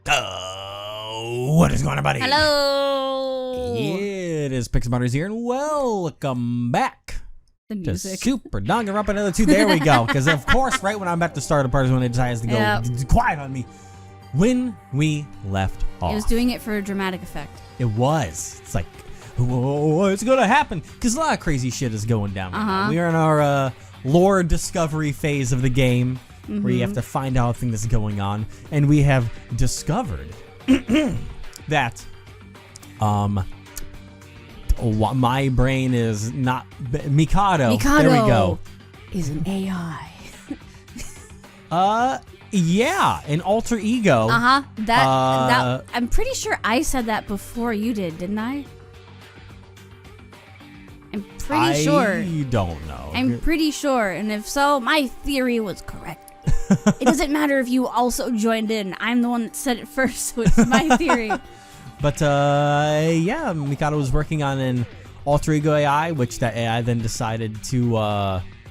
What is going on, buddy? Hello. It is Pixel Butters here, and welcome back The music. to Super Danganronpa another 2. There we go. Because of course, right when I'm about to start a part is when it decides to go quiet on me. When we left off, It was doing it for a dramatic effect. It was. It's like, what's going to happen? Because a lot of crazy shit is going down. Right, we are in our lore discovery phase of the game, where you have to find out everything that's going on, and we have discovered that my brain is not Mikado. There we go. Is an AI. Yeah, an alter ego. That I'm pretty sure I said that before you did, didn't I? I'm pretty sure. You don't know. I'm pretty sure, and if so, my theory was correct. It doesn't matter if you also joined in. I'm the one that said it first, so it's my theory. But yeah, Mikado was working on an alter ego AI, which that AI then decided to,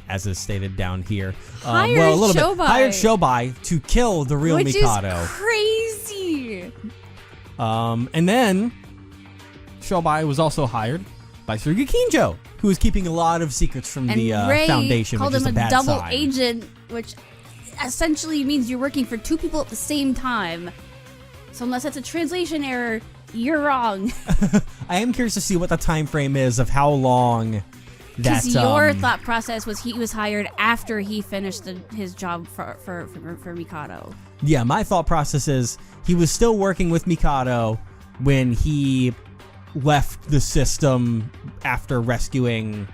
as is stated down here, hired Shobai to kill the real Mikado. Which is crazy. And then Shobai was also hired by Tsurugi Kinjo, who was keeping a lot of secrets from the Foundation, called which is him a bad double sign. agent, which essentially means you're working for two people at the same time. So unless that's a translation error, you're wrong. I am curious to see what the time frame is of how long. Because your thought process was he was hired after he finished his job for Mikado. Yeah, my thought process is he was still working with Mikado when he left the system after rescuing.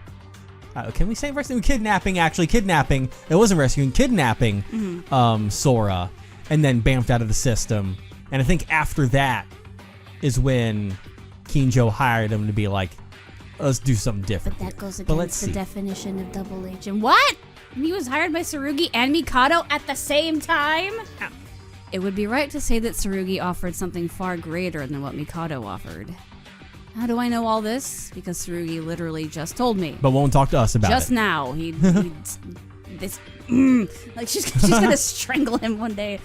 Can we say rescuing? Kidnapping, actually. Kidnapping. It wasn't rescuing, kidnapping Sora, and then bamfed out of the system. And I think after that is when Kinjo hired him to be like, let's do something different. But that goes against the definition of double agent. What? He was hired by Tsurugi and Mikado at the same time? It would be right to say that Tsurugi offered something far greater than what Mikado offered. How do I know all this? Because Tsurugi literally just told me. But won't talk to us about it. Just now. Like she's gonna strangle him one day.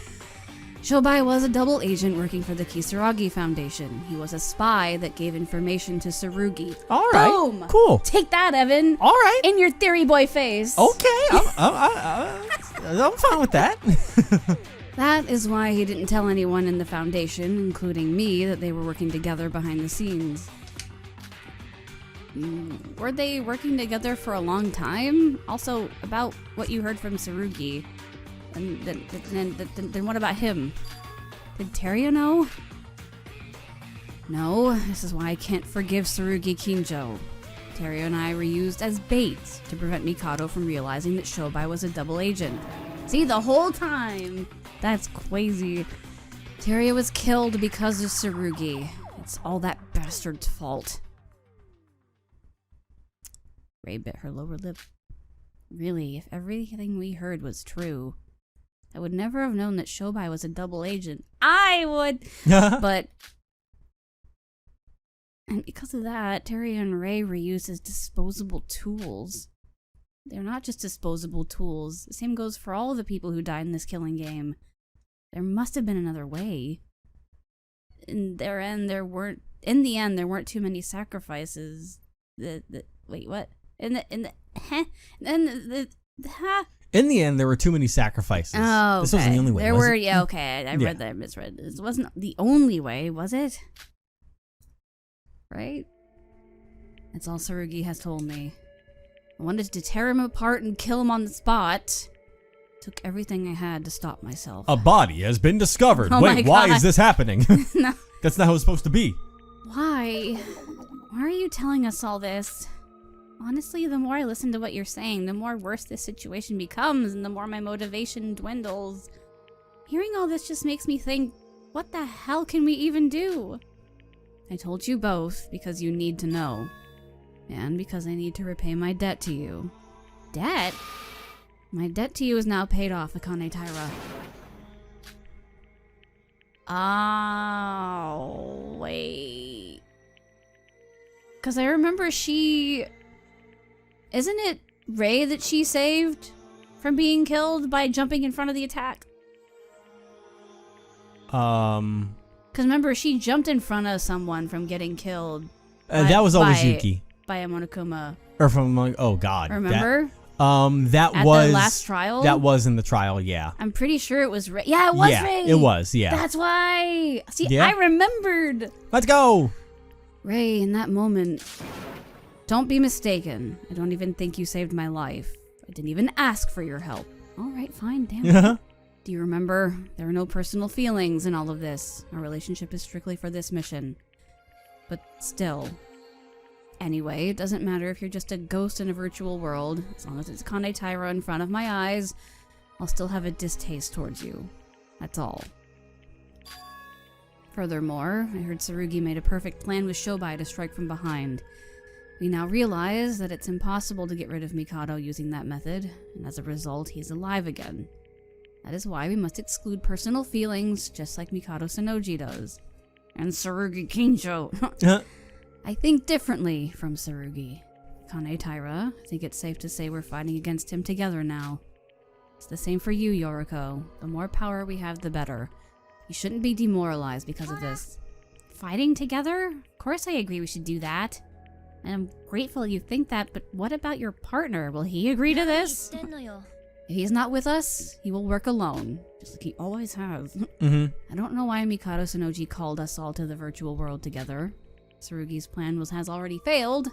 Shobai was a double agent working for the Kisaragi Foundation. He was a spy that gave information to Tsurugi. All right. Boom. Cool. Take that, Evan. All right. In your theory boy face. Okay. I'm fine with that. That is why he didn't tell anyone in the Foundation, including me, that they were working together behind the scenes. Were they working together for a long time? Also, about what you heard from Tsurugi. And then what about him? Did Teria know? No, this is why I can't forgive Tsurugi Kinjo. Teria and I were used as bait to prevent Mikado from realizing that Shobai was a double agent. See, the whole time! That's crazy. Teria was killed because of Tsurugi. It's all that bastard's fault. Ray bit her lower lip. Really, if everything we heard was true, I would never have known that Shobai was a double agent. I would! But... And because of that, Teria and Ray were used as disposable tools. They're not just disposable tools. The same goes for all of the people who died in this killing game. There must have been another way. In the end, there weren't too many sacrifices. Wait, what? In the end, there were too many sacrifices. Oh, okay. This wasn't the only way. I read that. I misread. This wasn't the only way, was it? Right? That's all Tsurugi has told me. I wanted to tear him apart and kill him on the spot. Took everything I had to stop myself. A body has been discovered. Oh Wait, why is this happening? No. That's not how it's supposed to be. Why? Why are you telling us all this? Honestly, the more I listen to what you're saying, the more worse this situation becomes, and the more my motivation dwindles. Hearing all this just makes me think, what the hell can we even do? I told you both because you need to know. And because I need to repay my debt to you. Debt? My debt to you is now paid off, Akane Taira. Oh, wait. Because I remember isn't it Ray that she saved from being killed by jumping in front of the attack? Because remember, she jumped in front of someone from getting killed. That was always Yuki. By a Monokuma. Or from, oh god. Remember? That At was... the last trial? That was in the trial, yeah. I'm pretty sure it was Ray. Yeah, it was Ray! It was, yeah. That's why! See, Yeah. I remembered! Let's go! Ray, in that moment... Don't be mistaken. I don't even think you saved my life. I didn't even ask for your help. Alright, fine, damn it. Do you remember? There are no personal feelings in all of this. Our relationship is strictly for this mission. But still... Anyway, it doesn't matter if you're just a ghost in a virtual world. As long as it's Kane Taira in front of my eyes, I'll still have a distaste towards you. That's all. Furthermore, I heard Tsurugi made a perfect plan with Shobai to strike from behind. We now realize that it's impossible to get rid of Mikado using that method, and as a result, he's alive again. That is why we must exclude personal feelings, just like Mikado Sonoji does. And Tsurugi Kinjo. I think differently from Tsurugi. Kane Taira, I think it's safe to say we're fighting against him together now. It's the same for you, Yoriko. The more power we have, the better. You shouldn't be demoralized because of this. Fighting together? Of course I agree we should do that. And I'm grateful you think that, but what about your partner? Will he agree to this? If he's not with us, he will work alone, just like he always has. I don't know why Mikado Sonoji called us all to the virtual world together. Tsurugi's plan has already failed.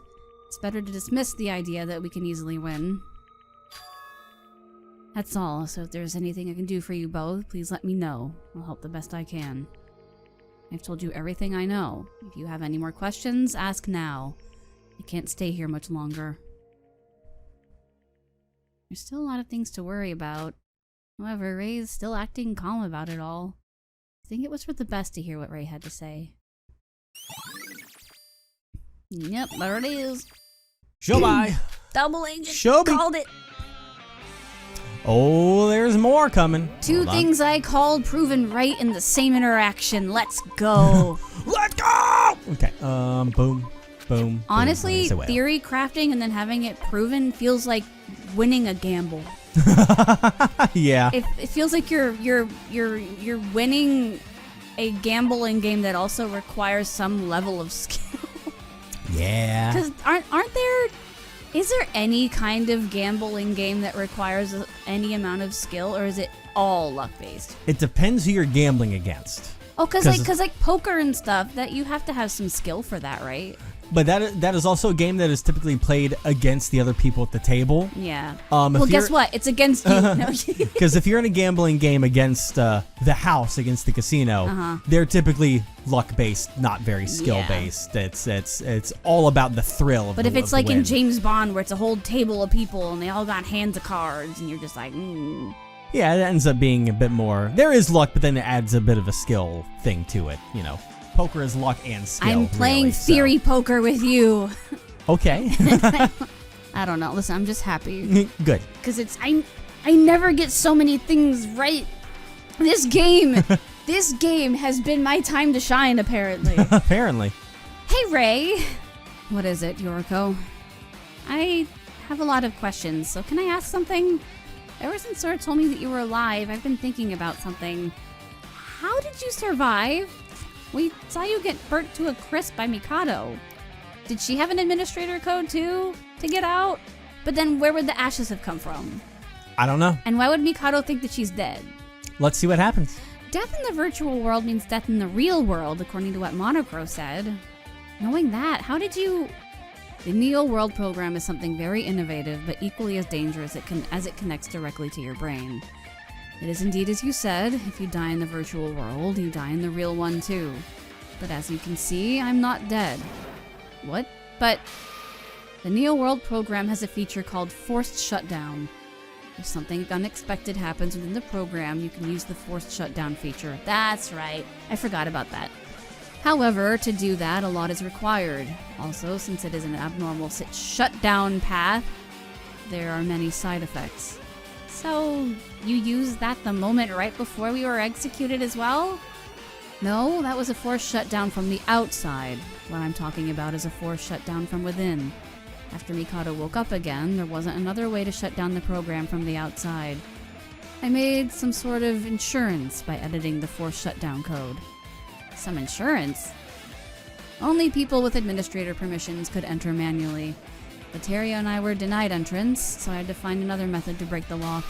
It's better to dismiss the idea that we can easily win. That's all, so if there's anything I can do for you both, please let me know. I'll help the best I can. I've told you everything I know. If you have any more questions, ask now. I can't stay here much longer. There's still a lot of things to worry about. However, Ray is still acting calm about it all. I think it was for the best to hear what Ray had to say. Yep, there it is. Shobai! Double agent Shobi. called it. Oh, there's more coming. Two things I called proven right in the same interaction. Let's go. Let's go! Okay, boom, boom. Honestly, boom. theory crafting and then having it proven feels like winning a gamble. Yeah. It feels like you're winning a gambling game that also requires some level of skill. Yeah. Because aren't there? Is there any kind of gambling game that requires any amount of skill, or is it all luck based? It depends who you're gambling against. Oh, because like poker and stuff, that you have to have some skill for that, right? But that is also a game that is typically played against the other people at the table. Yeah. Well, guess what? It's against you. Because if you're in a gambling game against the house, against the casino, they're typically luck-based, not very skill-based. Yeah. It's all about the thrill of But if it's like in James Bond, where it's a whole table of people and they all got hands of cards, and you're just like, Yeah, it ends up being a bit more. There is luck, but then it adds a bit of a skill thing to it, you know. Poker is luck and skill. I'm playing theory poker with you. Okay. I don't know. Listen, I'm just happy. Good. Because I never get so many things right. This game has been my time to shine, apparently. Apparently. Hey, Ray. What is it, Yoriko? I have a lot of questions, so can I ask something? Ever since Sora told me that you were alive, I've been thinking about something. How did you survive? We saw you get burnt to a crisp by Mikado. Did she have an administrator code too to get out? But then where would the ashes have come from? I don't know. And why would Mikado think that she's dead? Let's see what happens. Death in the virtual world means death in the real world, according to what Monocro said. Knowing that, how did you... The Neo World program is something very innovative, but equally as dangerous as it connects directly to your brain. It is indeed as you said, if you die in the virtual world, you die in the real one too. But as you can see, I'm not dead. What? But the Neo World program has a feature called Forced Shutdown. If something unexpected happens within the program, you can use the Forced Shutdown feature. That's right. I forgot about that. However, to do that, a lot is required. Also, since it is an abnormal shutdown path, there are many side effects. So, you used that the moment right before we were executed as well? No, that was a forced shutdown from the outside. What I'm talking about is a forced shutdown from within. After Mikado woke up again, there wasn't another way to shut down the program from the outside. I made some sort of insurance by editing the force shutdown code. Some insurance? Only people with administrator permissions could enter manually. But Terry and I were denied entrance, so I had to find another method to break the lock.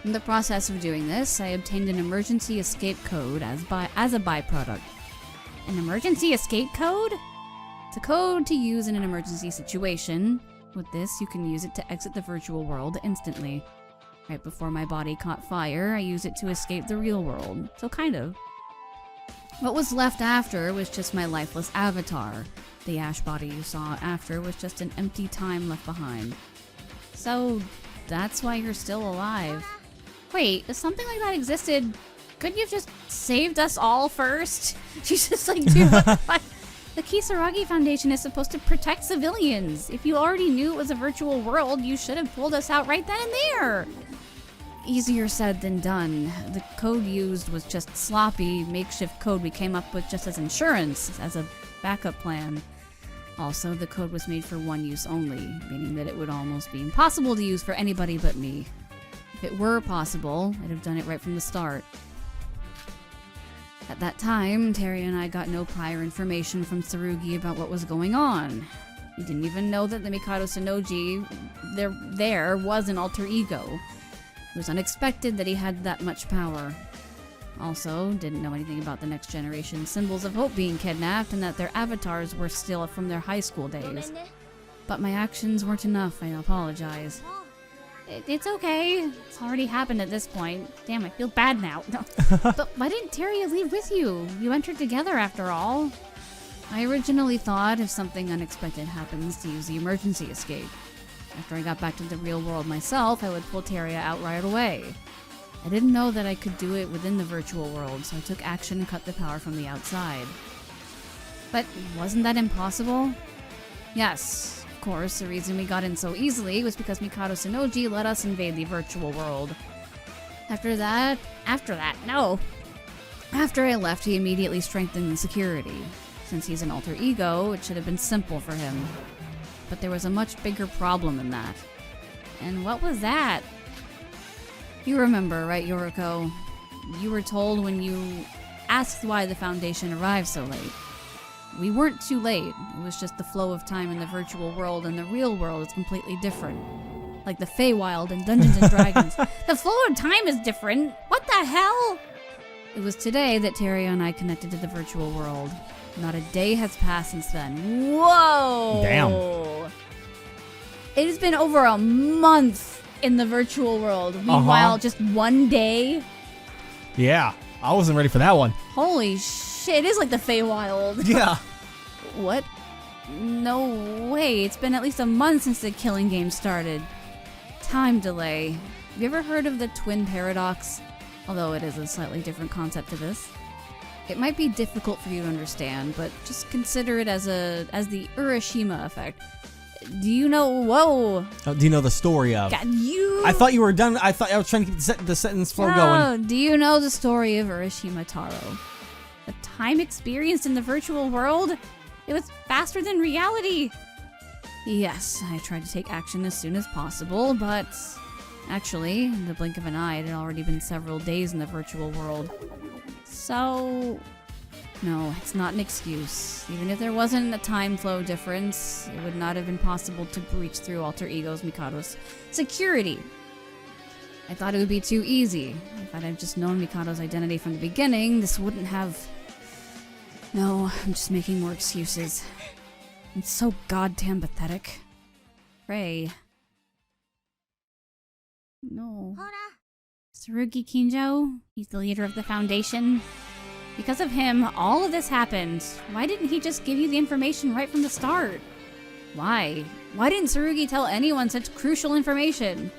In the process of doing this, I obtained an emergency escape code as a byproduct. An emergency escape code? It's a code to use in an emergency situation. With this, you can use it to exit the virtual world instantly. Right before my body caught fire, I used it to escape the real world. So kind of. What was left after was just my lifeless avatar. The ash body you saw after was just an empty time left behind. So, that's why you're still alive. Wait, if something like that existed, couldn't you have just saved us all first? She's just like, dude, what the fuck? The Kisaragi Foundation is supposed to protect civilians. If you already knew it was a virtual world, you should have pulled us out right then and there. Easier said than done. The code used was just sloppy, makeshift code we came up with just as insurance, as a backup plan. Also, the code was made for one use only, meaning that it would almost be impossible to use for anybody but me. If it were possible, I'd have done it right from the start. At that time, Terry and I got no prior information from Tsurugi about what was going on. We didn't even know that the Mikado Sonoji there was an alter ego. It was unexpected that he had that much power. Also, didn't know anything about the next generation symbols of hope being kidnapped and that their avatars were still from their high school days. But my actions weren't enough, I apologize. It's okay. It's already happened at this point. Damn, I feel bad now. No. But why didn't Terry leave with you? You entered together after all. I originally thought if something unexpected happens to use the emergency escape. After I got back to the real world myself, I would pull Terry out right away. I didn't know that I could do it within the virtual world, so I took action and cut the power from the outside. But wasn't that impossible? Yes, of course, the reason we got in so easily was because Mikado Sonoji let us invade the virtual world. After I left, he immediately strengthened the security. Since he's an alter ego, it should have been simple for him. But there was a much bigger problem than that. And what was that? You remember, right, Yoriko? You were told when you asked why the Foundation arrived so late. We weren't too late. It was just the flow of time in the virtual world, and the real world is completely different. Like the Feywild and Dungeons and Dragons. The flow of time is different. What the hell? It was today that Terry and I connected to the virtual world. Not a day has passed since then. Whoa! Damn. It has been over a month in the virtual world. Meanwhile, just one day. Yeah, I wasn't ready for that one. Holy shit, it is like the Feywild. Yeah. What? No way, it's been at least a month since the killing game started. Time delay. Have you ever heard of the twin paradox? Although it is a slightly different concept to this. It might be difficult for you to understand, but just consider it as the Urashima effect. Do you know? Whoa! Oh, do you know the story of? God, you. I thought you were done. I thought I was trying to keep the sentence flow going. Do you know the story of Urashima Taro? The time experienced in the virtual world? It was faster than reality. Yes, I tried to take action as soon as possible, but actually, in the blink of an eye, it had already been several days in the virtual world. So, no, it's not an excuse. Even if there wasn't a time flow difference, it would not have been possible to breach through Alter Ego's Mikado's security. I thought it would be too easy. If I'd have just known Mikado's identity from the beginning, this wouldn't have... No, I'm just making more excuses. It's so goddamn pathetic. Ray. No. Tsurugi Kinjo, he's the leader of the Foundation. Because of him, all of this happened. Why didn't he just give you the information right from the start? Why? Why didn't Tsurugi tell anyone such crucial information?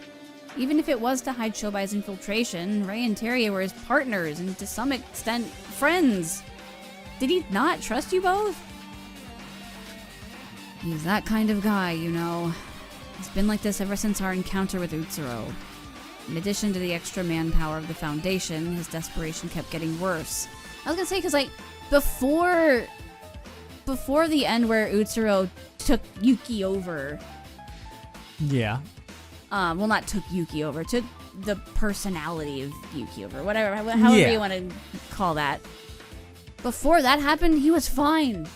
Even if it was to hide Shobai's infiltration, Ray and Terry were his partners and to some extent, friends. Did he not trust you both? He's that kind of guy, you know. He's been like this ever since our encounter with Utsuro. In addition to the extra manpower of the Foundation, his desperation kept getting worse. I was gonna say, because, like, before the end where Utsuro took Yuki over... Yeah. Well, not took Yuki over, took the personality of Yuki, or whatever, however Yeah. you want to call that. Before that happened, he was fine.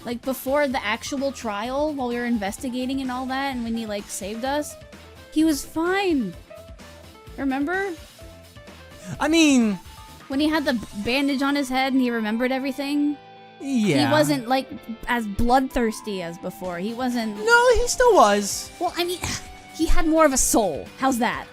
Like, before the actual trial, while we were investigating and all that, and when he, like, saved us, he was fine. Remember? I mean... When he had the bandage on his head and he remembered everything? Yeah. He wasn't, like, as bloodthirsty as before. He wasn't... No, he still was. Well, I mean, he had more of a soul. How's that?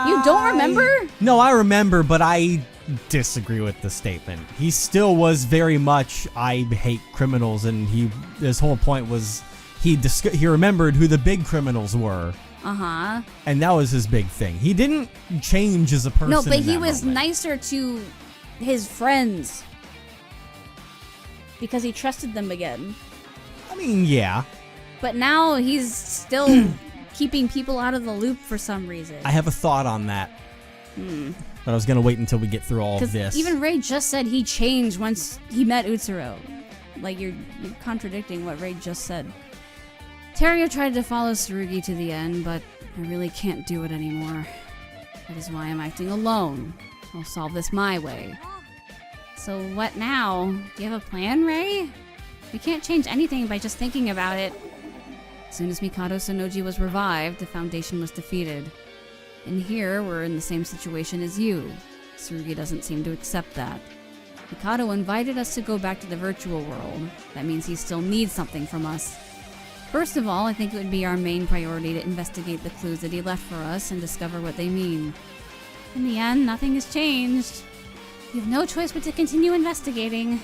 You don't remember? No, I remember, but I disagree with the statement. He still was very much, I hate criminals, and his whole point was he remembered who the big criminals were. Uh-huh. And that was his big thing. He didn't change as a person. No, but in he that was moment. nicer to his friends. Because he trusted them again. I mean, yeah. But now he's still keeping people out of the loop for some reason. I have a thought on that. But I was going to wait until we get through all of this. Even Ray just said he changed once he met Utsuro. Like, you're contradicting what Ray just said. Teria tried to follow Tsurugi to the end, but I really can't do it anymore. That is why I'm acting alone. I'll solve this my way. So what now? Do you have a plan, Ray? We can't change anything by just thinking about it. As soon as Mikado Sonoji was revived, the Foundation was defeated. And here, we're in the same situation as you. Tsurugi doesn't seem to accept that. Mikado invited us to go back to the virtual world. That means he still needs something from us. First of all, I think it would be our main priority to investigate the clues that he left for us and discover what they mean. In the end, nothing has changed. You have no choice but to continue investigating.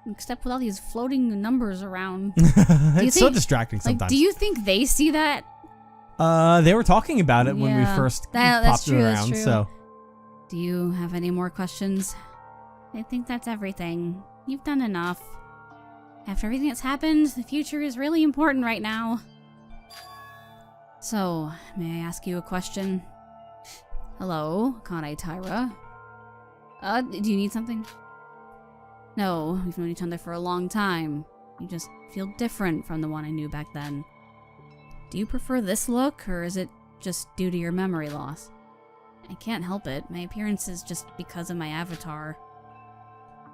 Except with all these floating numbers around. It's so distracting sometimes. Like, do you think they see that? They were talking about it when we Yeah. first That's popped it true, that's around, true. so... Do you have any more questions? I think that's everything. You've done enough. After everything that's happened, the future is really important right now. So, may I ask you a question? Hello, Kane Taira. Do you need something? No, we've known each other for a long time. You just feel different from the one I knew back then. Do you prefer this look, or is it just due to your memory loss? I can't help it. My appearance is just because of my avatar.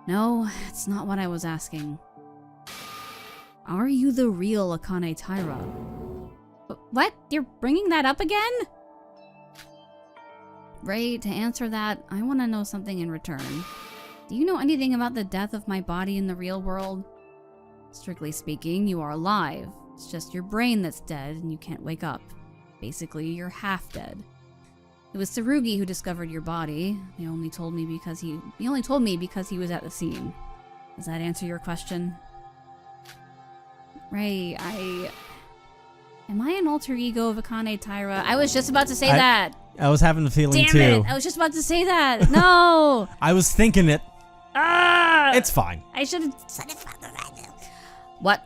No, it's not what I was asking. Are you the real Akane Taira? What? You're bringing that up again? Ray, to answer that, I want to know something in return. Do you know anything about the death of my body in the real world? Strictly speaking, you are alive. It's just your brain that's dead and you can't wake up. Basically, you're half dead. It was Tsurugi who discovered your body. He only told me because he was at the scene. Does that answer your question? Ray, am I an alter ego of Akane Taira? I was just about to say that. I was having the feeling Damn too. it! I was just about to say that. No. I was thinking it. It's fine. I should have said it from the right. What?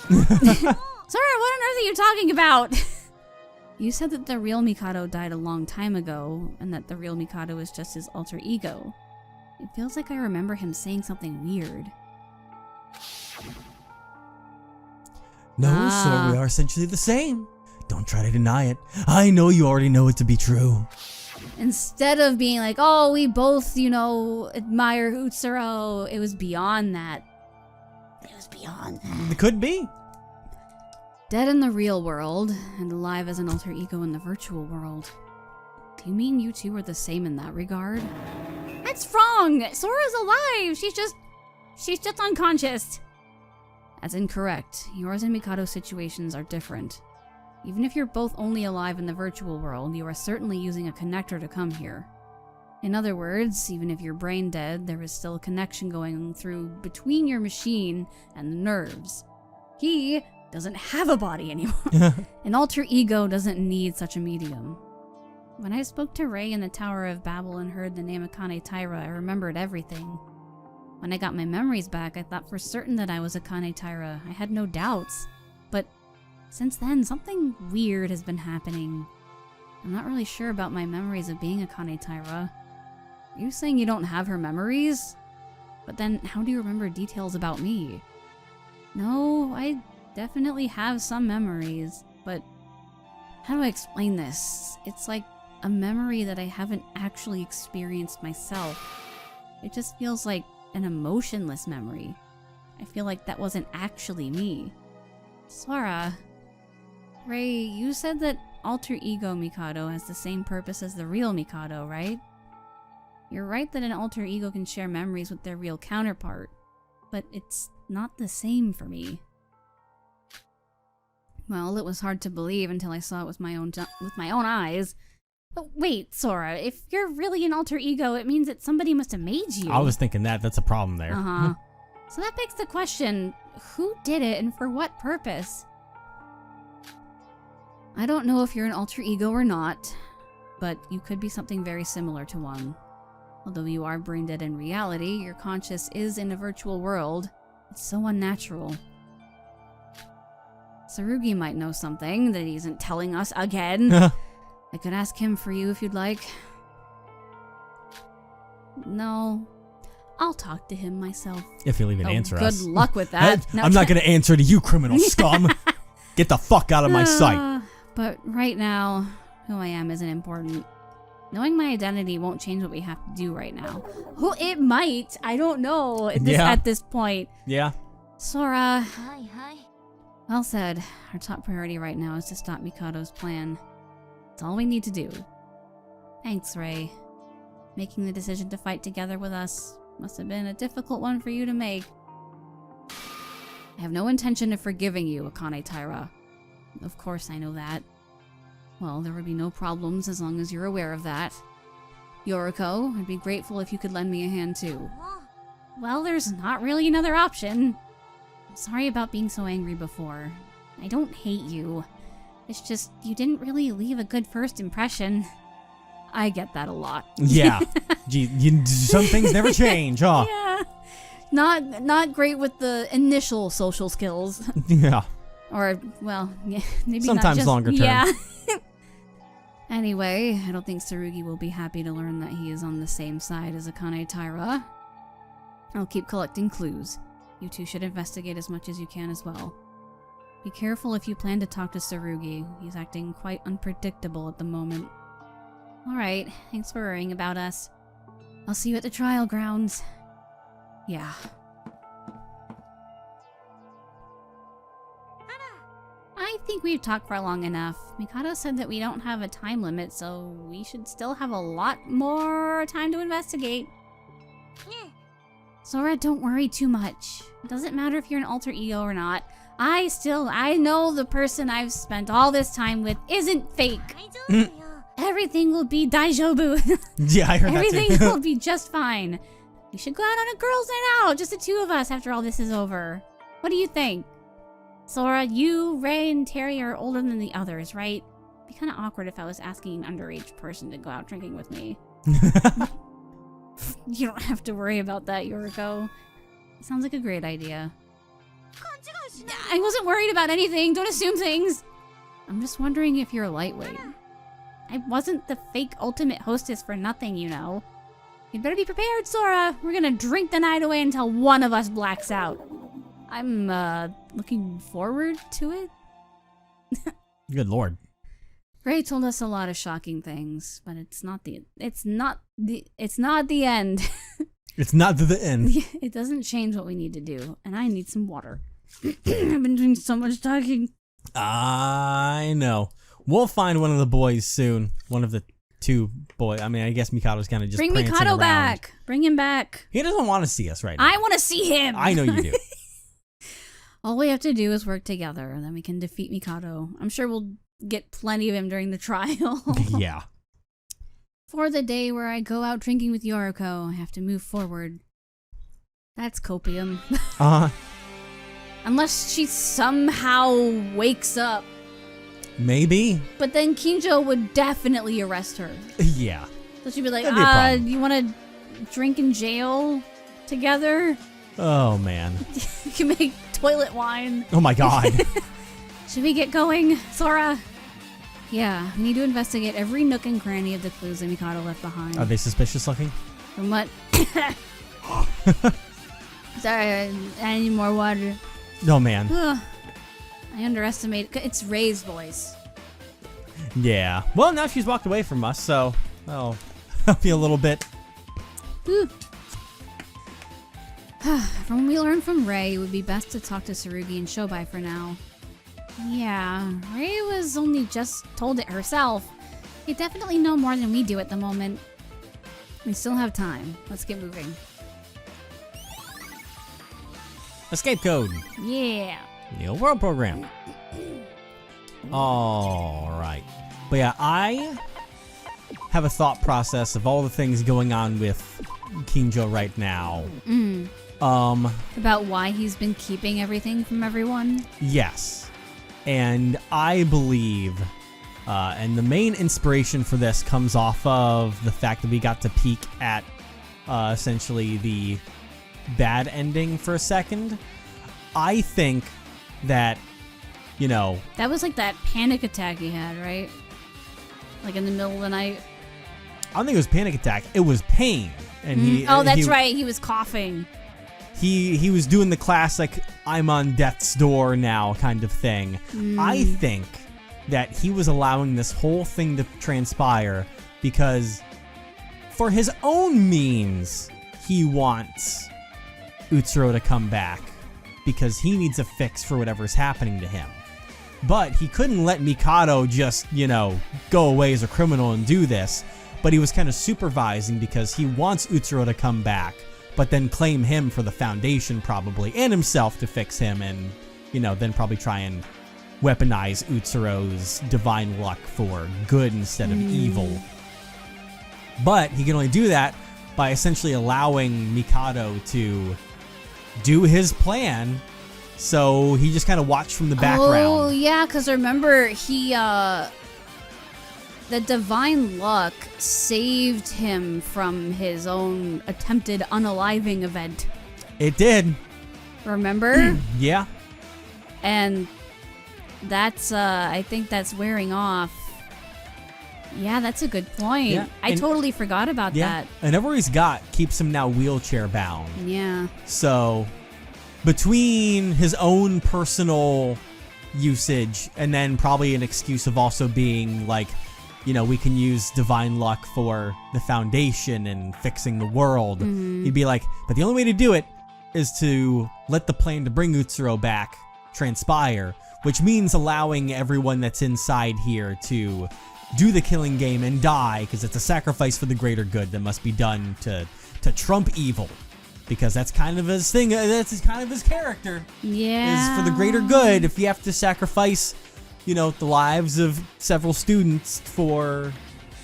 Sora, what on earth are you talking about? You said that the real Mikado died a long time ago, and that the real Mikado is just his alter ego. It feels like I remember him saying something weird. No, so we are essentially the same. Don't try to deny it. I know you already know it to be true. Instead of being like, oh, we both, admire Utsuro, it was beyond that. It could be. Dead in the real world, and alive as an alter ego in the virtual world. Do you mean you two are the same in that regard? That's wrong! Sora's alive! She's just unconscious! That's incorrect. Yours and Mikado's situations are different. Even if you're both only alive in the virtual world, you are certainly using a connector to come here. In other words, even if you're brain dead, there is still a connection going through between your machine and the nerves. He doesn't have a body anymore. An alter ego doesn't need such a medium. When I spoke to Ray in the Tower of Babel and heard the name Akane Taira, I remembered everything. When I got my memories back, I thought for certain that I was Akane Taira. I had no doubts. But since then, something weird has been happening. I'm not really sure about my memories of being Akane Taira. Are you saying you don't have her memories? But then, how do you remember details about me? No, I definitely have some memories, but how do I explain this? It's like a memory that I haven't actually experienced myself. It just feels like an emotionless memory. I feel like that wasn't actually me. Sora, Ray, you said that alter ego Mikado has the same purpose as the real Mikado, right? You're right that an alter ego can share memories with their real counterpart, but it's not the same for me. Well, it was hard to believe until I saw it with my own eyes. But wait, Sora, if you're really an alter ego, it means that somebody must have made you. I was thinking that's a problem there. Uh-huh. So that begs the question, who did it and for what purpose? I don't know if you're an alter ego or not, but you could be something very similar to one. Although you are brain dead in reality, your conscious is in a virtual world. It's so unnatural. Tsurugi might know something that he isn't telling us again. I could ask him for you if you'd like. No. I'll talk to him myself. If he'll even answer us. Good luck with that. I'm not going to answer to you, criminal scum. Get the fuck out of my sight. But right now, who I am isn't important. Knowing my identity won't change what we have to do right now. Who it might. I don't know at this point. Yeah. Sora. Hi. Well said. Our top priority right now is to stop Mikado's plan. That's all we need to do. Thanks, Ray. Making the decision to fight together with us must have been a difficult one for you to make. I have no intention of forgiving you, Akane Taira. Of course I know that. Well, there would be no problems as long as you're aware of that. Yoriko, I'd be grateful if you could lend me a hand too. Well, there's not really another option. I'm sorry about being so angry before. I don't hate you. It's just, you didn't really leave a good first impression. I get that a lot. Yeah. Gee, some things never change, huh? Yeah. Not great with the initial social skills. Yeah. Or, well, yeah, maybe sometimes not just, longer term. Yeah. Anyway, I don't think Tsurugi will be happy to learn that he is on the same side as Akane Taira. I'll keep collecting clues. You two should investigate as much as you can as well. Be careful if you plan to talk to Tsurugi. He's acting quite unpredictable at the moment. Alright, thanks for worrying about us. I'll see you at the trial grounds. Yeah. I think we've talked for long enough. Mikado said that we don't have a time limit, so we should still have a lot more time to investigate. Sora, don't worry too much. It doesn't matter if you're an alter ego or not. I know the person I've spent all this time with isn't fake. Everything will be daijoubu. Yeah, I heard that too. Everything will be just fine. We should go out on a girls' night out, just the two of us after all this is over. What do you think? Sora, you, Ray, and Terry are older than the others, right? It'd be kind of awkward if I was asking an underage person to go out drinking with me. You don't have to worry about that, Yoriko. It sounds like a great idea. I wasn't worried about anything. Don't assume things. I'm just wondering if you're lightweight. I wasn't the fake ultimate hostess for nothing, you know. You'd better be prepared, Sora. We're gonna drink the night away until one of us blacks out. I'm, looking forward to it. Good lord. Ray told us a lot of shocking things, but it's not the end. It's not the end. It's not the end. It doesn't change what we need to do, and I need some water. I've been doing so much talking. I know. We'll find one of the boys soon. One of the two boys. I mean, I guess Mikado's kind of just Bring prancing Mikado around. back. Bring him back. He doesn't want to see us right now. I want to see him. I know you do. All we have to do is work together, and then we can defeat Mikado. I'm sure we'll get plenty of him during the trial. Yeah. For the day where I go out drinking with Yoriko, I have to move forward. That's copium. Unless she somehow wakes up. Maybe. But then Kinjo would definitely arrest her. Yeah. So she'd be like, That'd be a problem. you want to drink in jail together? Oh, man. You can make toilet wine. Oh, my God. Should we get going, Sora? Yeah, we need to investigate every nook and cranny of the clues that Mikado left behind. Are they suspicious looking? From what? Sorry, I need more water. Oh, man. Ugh. I underestimate. It's Ray's voice. Yeah. Well, now she's walked away from us, so I'll help you a little bit. From what we learned from Ray, it would be best to talk to Tsurugi and Shobai for now. Yeah, Ray was only just told it herself. You definitely know more than we do at the moment. We still have time. Let's get moving. Escape code. Yeah. New World Program. Alright. But yeah, I have a thought process of all the things going on with Kinjo right now. About why he's been keeping everything from everyone? Yes. And I believe, and the main inspiration for this comes off of the fact that we got to peek at essentially the bad ending for a second. I think that, you know... That was like that panic attack he had, right? Like in the middle of the night? I don't think it was panic attack. It was pain. And that's right. He was coughing. He was doing the classic I'm on death's door now kind of thing. I think that he was allowing this whole thing to transpire because for his own means, he wants Utsuro to come back because he needs a fix for whatever's happening to him. But he couldn't let Mikado just, go away as a criminal and do this. But he was kind of supervising because he wants Utsuro to come back, but then claim him for the Foundation probably, and himself to fix him, and, then probably try and weaponize Utsuro's divine luck for good instead of evil. But he can only do that by essentially allowing Mikado to do his plan, so he just kind of watched from the background. Oh, yeah, because remember, the divine luck saved him from his own attempted unaliving event. It did. Remember? Yeah. And that's, I think that's wearing off. Yeah, that's a good point. Yeah, I totally forgot about that. And everywhere he's got keeps him now wheelchair bound. Yeah. So, between his own personal usage and then probably an excuse of also being like, we can use divine luck for the Foundation and fixing the world. He'd be like, but the only way to do it is to let the plan to bring Utsuro back transpire, which means allowing everyone that's inside here to do the killing game and die, because it's a sacrifice for the greater good that must be done to trump evil. Because that's kind of his thing, that's kind of his character. Yeah. Is for the greater good. If you have to sacrifice, the lives of several students for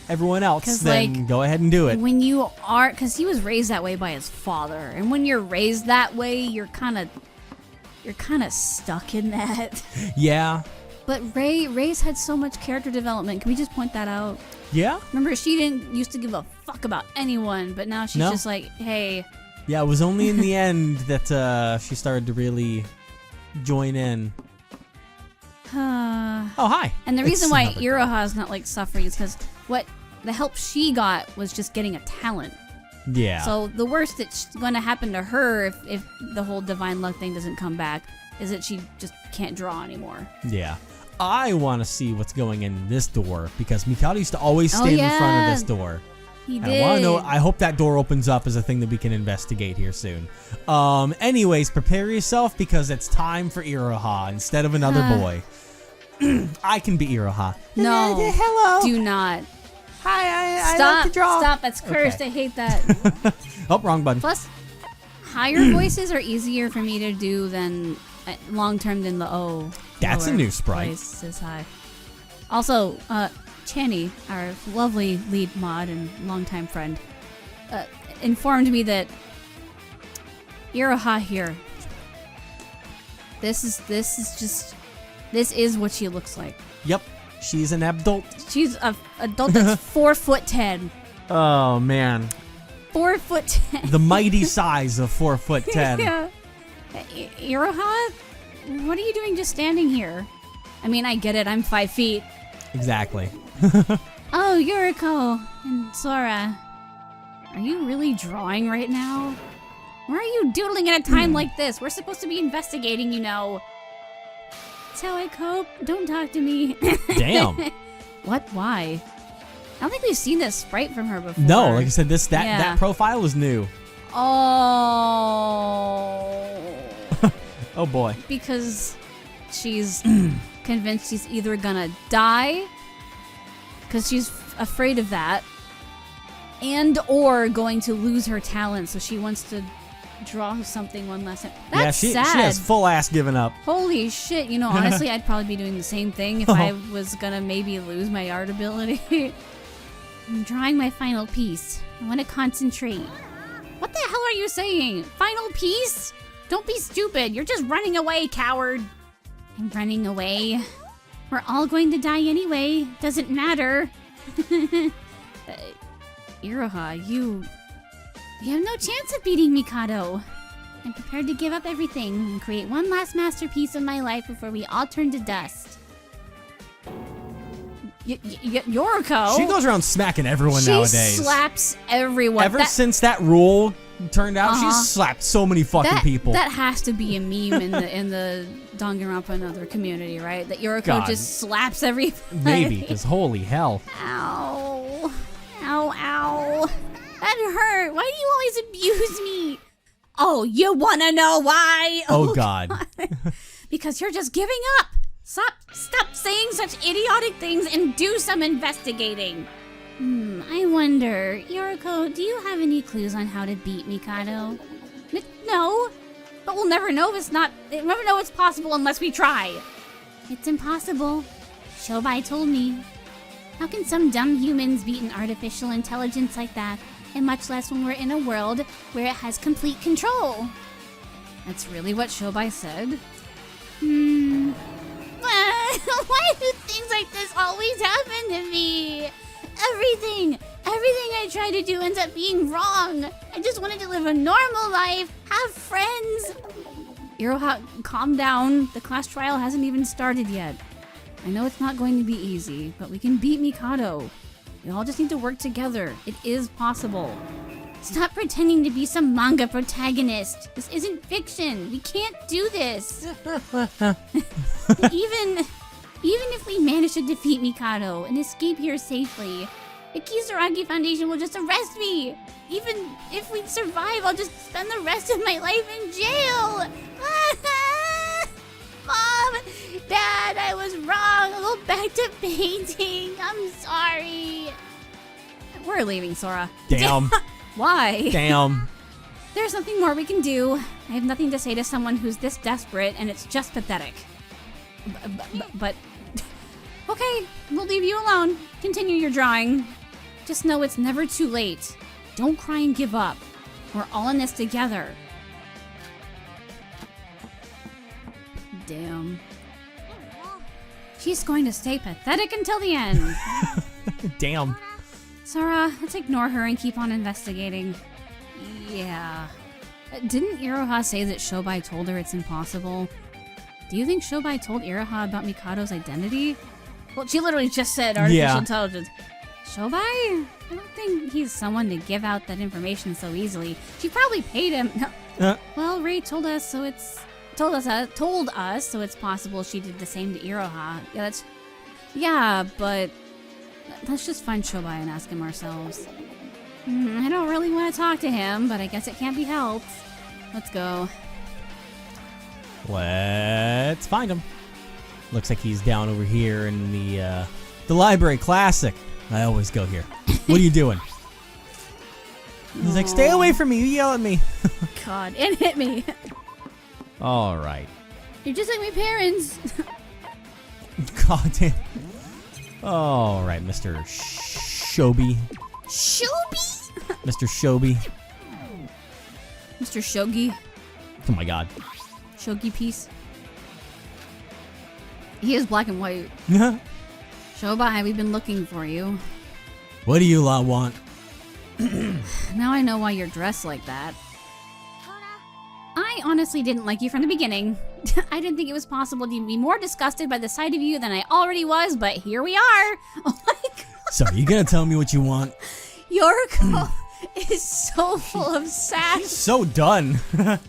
everyone else, then go ahead and do it. When you are, because he was raised that way by his father, and when you're raised that way, you're kind of stuck in that. Yeah. But Ray's had so much character development. Can we just point that out? Yeah. Remember, she didn't used to give a fuck about anyone, but now she's just like, hey. Yeah, it was only in the end that she started to really join in. Oh, hi. And the reason why Iroha's not suffering is because the help she got was just getting a talent. Yeah. So the worst that's going to happen to her if the whole divine luck thing doesn't come back is that she just can't draw anymore. Yeah. I want to see what's going in this door because Mikado used to always stand in front of this door. He did. I want to know. I hope that door opens up as a thing that we can investigate here soon. Anyways, prepare yourself because it's time for Iroha instead of another boy. I can be Iroha. No. Hello. Do not. Hi. I like to draw. Stop. That's cursed. Okay. I hate that. Oh, wrong button. Plus, higher voices are easier for me to do than long term than the O. That's a new sprite. Voice is high. Also, Channy, our lovely lead mod and longtime friend, informed me that Iroha here. This is what she looks like. Yep, she's an adult. She's an adult that's 4'10". Oh man. 4'10". The mighty size of 4'10". Yeah. Iroha, what are you doing just standing here? I mean, I get it. I'm 5 feet. Exactly. Oh, Yuriko and Sora. Are you really drawing right now? Why are you doodling at a time like this? We're supposed to be investigating, That's how I cope. Don't talk to me. Damn. What? Why? I don't think we've seen this sprite from her before. No, like I said, that Yeah. profile was new. Oh. Oh boy. Because she's convinced she's either gonna die, because she's afraid of that, and or going to lose her talent, so she wants to draw something one last time. That's yeah, sad. she has full ass given up. Holy shit, you know, honestly, I'd probably be doing the same thing if I was gonna maybe lose my art ability. I'm drawing my final piece. I want to concentrate. What the hell are you saying? Final piece? Don't be stupid. You're just running away, coward. I'm running away. We're all going to die anyway. Doesn't matter. Iroha, you have no chance of beating Mikado. I'm prepared to give up everything and create one last masterpiece of my life before we all turn to dust. Yoriko? She goes around smacking everyone She nowadays. slaps everyone. Ever since that rule turned out, she's slapped so many fucking people. That has to be a meme in the Danganronpa and other community, right? That Yoriko God. just slaps everybody. Maybe, because holy hell. Ow. Ow, ow. That hurt. Why do you always abuse me? Oh, you want to know why? Oh, God. Because you're just giving up. Stop saying such idiotic things and do some investigating. I wonder, Yoriko, do you have any clues on how to beat Mikado? No, but we'll never know it's possible unless we try. It's impossible. Shobai told me. How can some dumb humans beat an artificial intelligence like that, and much less when we're in a world where it has complete control? That's really what Shobai said. Why do things like this always happen to me? Everything I try to do ends up being wrong. I just wanted to live a normal life, have friends. Iroha, calm down. The class trial hasn't even started yet. I know it's not going to be easy, but we can beat Mikado. We all just need to work together. It is possible. Stop pretending to be some manga protagonist. This isn't fiction. We can't do this. Even if we manage to defeat Mikado and escape here safely, the Kisaragi Foundation will just arrest me. Even if we survive, I'll just spend the rest of my life in jail. Mom, Dad, I was wrong. I'll go back to painting. I'm sorry. We're leaving, Sora. Damn. Why? Damn. There's nothing more we can do. I have nothing to say to someone who's this desperate, and it's just pathetic. But okay, we'll leave you alone. Continue your drawing. Just know it's never too late. Don't cry and give up. We're all in this together. Damn. She's going to stay pathetic until the end. Damn. Sora, let's ignore her and keep on investigating. Yeah. Didn't Iroha say that Shobai told her it's impossible? Do you think Shobai told Iroha about Mikado's identity? Well, she literally just said artificial intelligence. Shobai? I don't think he's someone to give out that information so easily. She probably paid him. No. Well, Ray told us, so it's told us, so it's possible she did the same to Iroha. But let's just find Shobai and ask him ourselves. I don't really want to talk to him, but I guess it can't be helped. Let's go. Let's find him. Looks like he's down over here in the library classic. I always go here. What are you doing? He's like, stay away from me. You yell at me. God, it hit me. All right. You're just like my parents. God damn. All right, Mr. Shobi. Shobi? Mr. Shobi. Mr. Shogi. Oh my God. Shogi piece. He is black and white. Shobai, we've been looking for you. What do you lot want? Now I know why you're dressed like that. I honestly didn't like you from the beginning. I didn't think it was possible to be more disgusted by the sight of you than I already was, but here we are. Oh my God. So are you gonna tell me what you want? Yoriko is so full of sass. So done.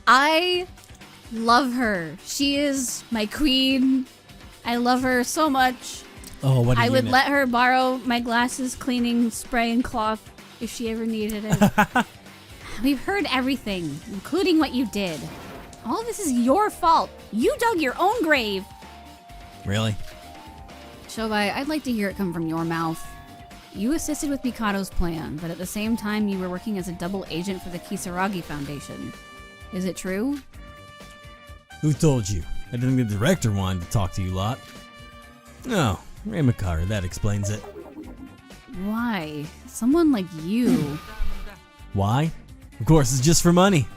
I love her. She is my queen. I love her so much. Oh, what a I would unit. let her borrow my glasses cleaning spray and cloth if she ever needed it. We've heard everything, including what you did. All this is your fault. You dug your own grave. Really? Shobai, I'd like to hear it come from your mouth. You assisted with Mikado's plan, but at the same time you were working as a double agent for the Kisaragi Foundation. Is it true? Who told you? I didn't think the director wanted to talk to you lot. No, Ray Mikado, that explains it. Why? Someone like you. Why? Of course, it's just for money.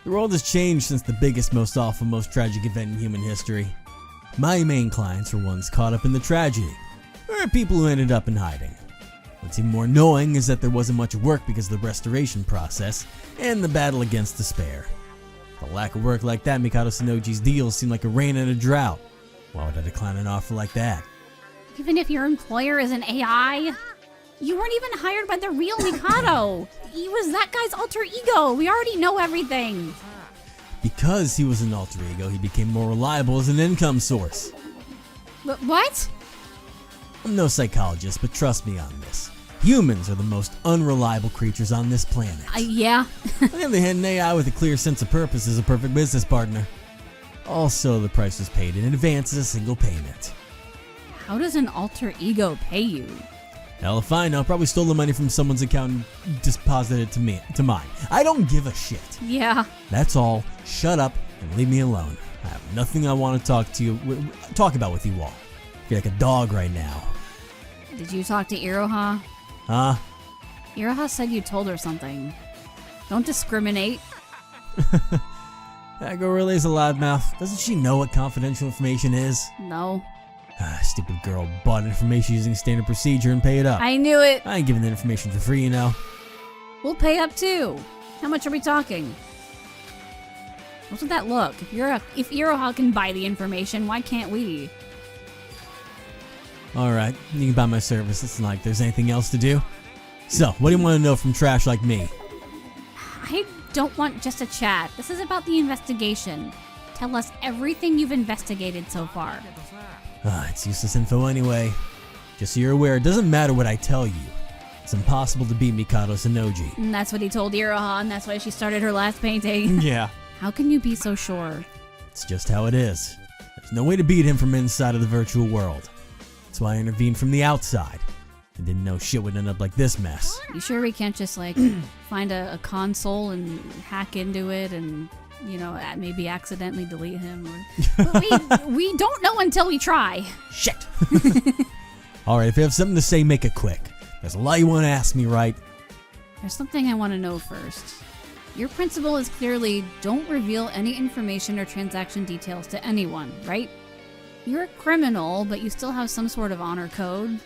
The world has changed since the biggest, most awful, most tragic event in human history. My main clients were ones caught up in the tragedy, or people who ended up in hiding. What's even more annoying is that there wasn't much work because of the restoration process and the battle against despair. The lack of work like that, Mikado Sonoji's deals seemed like a rain in a drought. Why would I decline an offer like that? Even if your employer is an AI? You weren't even hired by the real Mikado. He was that guy's alter ego. We already know everything. Because he was an alter ego, he became more reliable as an income source. What? I'm no psychologist, but trust me on this. Humans are the most unreliable creatures on this planet. Yeah. On the other hand, an AI with a clear sense of purpose is a perfect business partner. Also, the price was paid in advance as a single payment. How does an alter ego pay you? Hell if I know, probably stole the money from someone's account and deposited it to mine. I don't give a shit. Yeah. That's all. Shut up and leave me alone. I have nothing I want to talk about with you all. You're like a dog right now. Did you talk to Iroha? Huh? Iroha said you told her something. Don't discriminate. That girl really is a loudmouth. Doesn't she know what confidential information is? No. Stupid girl bought information using standard procedure and paid up. I knew it. I ain't giving the information for free, you know. We'll pay up too. How much are we talking? What's with that look? If Iroha can buy the information, why can't we? Alright, you can buy my service. It's not like there's anything else to do. So, what do you want to know from trash like me? I don't want just a chat. This is about the investigation. Tell us everything you've investigated so far. It's useless info anyway. Just so you're aware, it doesn't matter what I tell you. It's impossible to beat Mikado Sonoji. And that's what he told Iroha, and that's why she started her last painting. Yeah. How can you be so sure? It's just how it is. There's no way to beat him from inside of the virtual world. That's why I intervened from the outside. I didn't know shit would end up like this mess. You sure we can't just, find a console and hack into it and, maybe accidentally delete him? We don't know until we try. Shit! Alright, if you have something to say, make it quick. There's a lot you want to ask me, right? There's something I want to know first. Your principle is clearly don't reveal any information or transaction details to anyone, right? You're a criminal, but you still have some sort of honor code.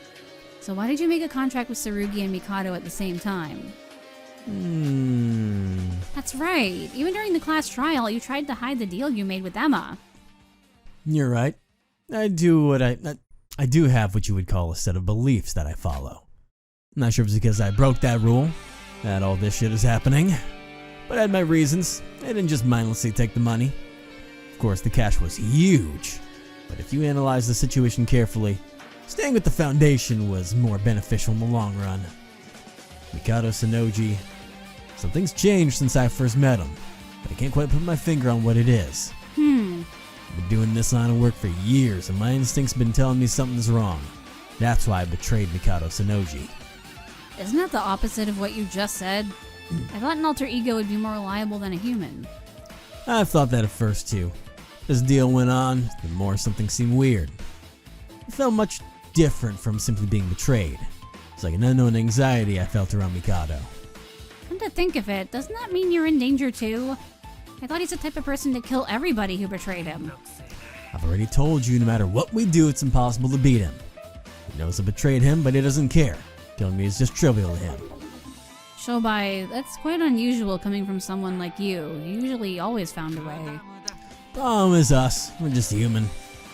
So why did you make a contract with Tsurugi and Mikado at the same time? That's right. Even during the class trial, you tried to hide the deal you made with Emma. You're right. I do have what you would call a set of beliefs that I follow. I'm not sure if it's because I broke that rule, that all this shit is happening. But I had my reasons. I didn't just mindlessly take the money. Of course, the cash was huge. But if you analyze the situation carefully, staying with the Foundation was more beneficial in the long run. Mikado Sonoji, something's changed since I first met him, but I can't quite put my finger on what it is. I've been doing this line of work for years, and my instincts been telling me something's wrong. That's why I betrayed Mikado Sonoji. Isn't that the opposite of what you just said? I thought an alter ego would be more reliable than a human. I've thought that at first too. As the deal went on, the more something seemed weird. It felt much different from simply being betrayed. It's like an unknown anxiety I felt around Mikado. Come to think of it, doesn't that mean you're in danger too? I thought he's the type of person to kill everybody who betrayed him. I've already told you, no matter what we do, it's impossible to beat him. He knows I betrayed him, but he doesn't care. Killing me is just trivial to him. Shobai, that's quite unusual coming from someone like you. You usually always found a way. Problem is us. We're just human.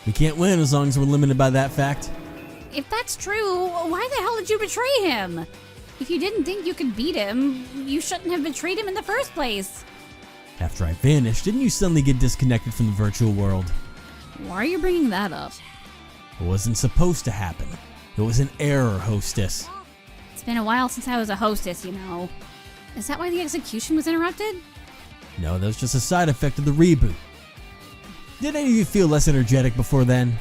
We can't win as long as we're limited by that fact. If that's true, why the hell did you betray him? If you didn't think you could beat him, you shouldn't have betrayed him in the first place. After I vanished, didn't you suddenly get disconnected from the virtual world? Why are you bringing that up? It wasn't supposed to happen. It was an error, hostess. It's been a while since I was a hostess, you know. Is that why the execution was interrupted? No, that was just a side effect of the reboot. Did any of you feel less energetic before then?